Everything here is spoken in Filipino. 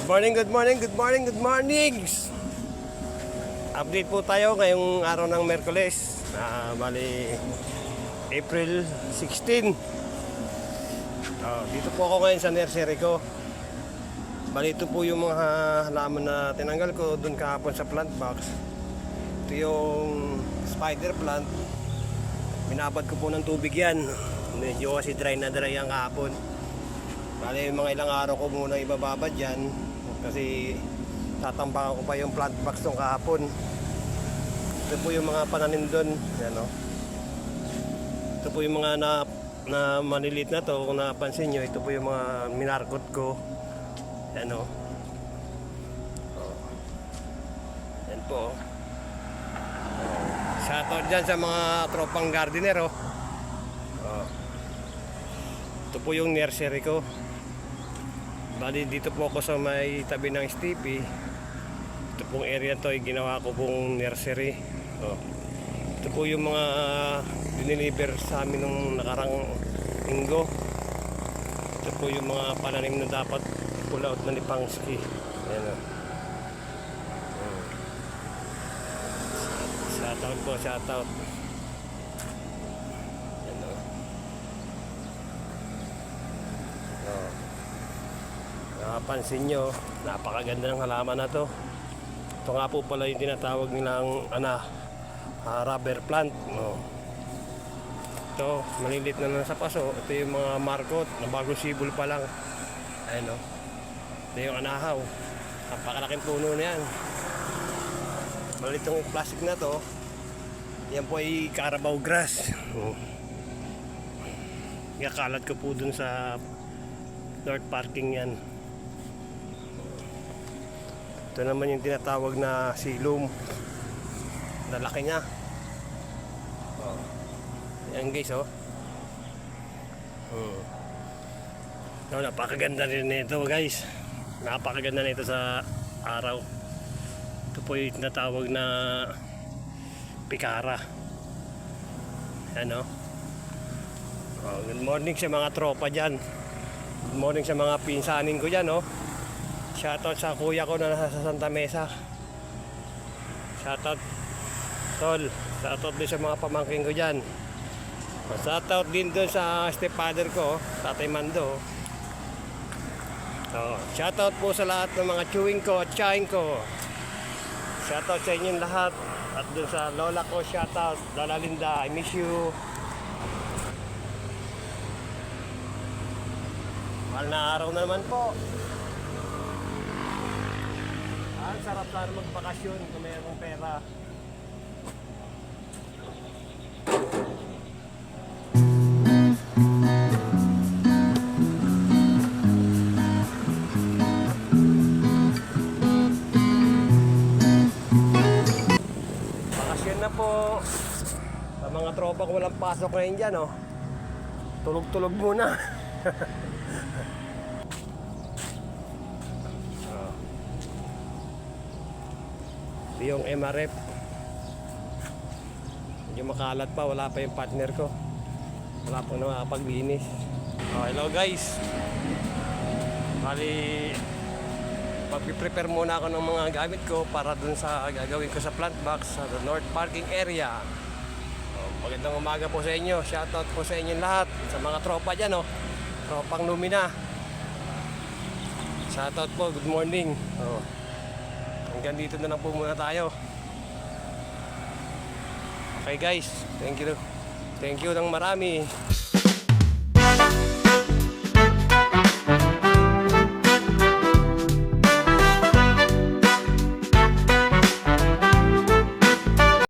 Good morning. Update po tayo ngayong araw ng Miyerkules, bali April 16. Dito po ako ngayon sa nursery ko. Bali ito po yung mga halaman na tinanggal ko dun kahapon sa plant box. Ito yung spider plant. Binabad ko po ng tubig yan. Medyo kasi dry na dry ang kahapon. Bali mga ilang araw ko muna ibababad yan kasi tatambakan ko pa yung plant box nung kahapon. Ito po yung mga pananim doon. Yan, oh. Ito po yung mga na maliliit na to. Kung napansin nyo, ito po yung mga minarkot ko. Yan, oh. Yan po, oh. Shoutout dyan sa mga tropang gardener, oh. Ito po yung nursery ko. Bali dito po ako sa may tabi ng Stippy. Ito pong area to ay ginawa ko pong nursery. Ito po yung mga diniliver sa amin nung nakarang linggo. Ito po yung mga pananim na dapat pull out na ni Pangski. Ayan, shoutout po, shoutout. Napansin nyo, napakaganda ng halaman na to. Ito nga po pala yung tinatawag nilang rubber plant, no? Ito, malilit na sa paso. Ito yung mga markot na bago sibol pa lang. Ayan, no? Ito yung anahaw. Napakalaking puno na yan. Maliit yung plastic na to. Yan po ay Carabao grass. Ikalat ko po dun sa North Parking yan. Ito naman yung tinatawag na silum. Lalaki niya. Ayan guys, oh. Napakaganda rin nito guys. Napakaganda nito sa araw. Ito po yung tinatawag na pikara. Ayan, oh. Good morning sa mga tropa dyan. Good morning sa mga pinsanin ko dyan, oh. Shoutout sa kuya ko na nasa Santa Mesa. Shoutout tol. Shoutout din sa mga pamangkin ko dyan. Shoutout din doon sa stepfather ko, Tatay Mando. Shoutout po sa lahat ng mga chewing ko at chain ko. Shoutout sa inyong lahat. At doon sa lola ko, shoutout Lola Linda, I miss you. Mahal na araw na naman po. Ang sarap sana magbakasyon kung mayroong pera. Bakasyon na po. Sa mga tropa ko walang pasok ngayon dyan, oh. Tulog-tulog muna. Yung MRF medyo makalat pa, wala pa yung partner ko, wala pa na makapaglinis. Hello guys, bali mag-prepare muna ako ng mga gamit ko para dun sa gagawin ko sa plant box sa North Parking area. Magandang umaga po sa inyo, shoutout po sa inyo lahat, sa mga tropa dyan, oh. Tropang Lumina, shoutout po, good morning. Hanggang dito na lang po muna tayo. Okay guys, thank you ng marami.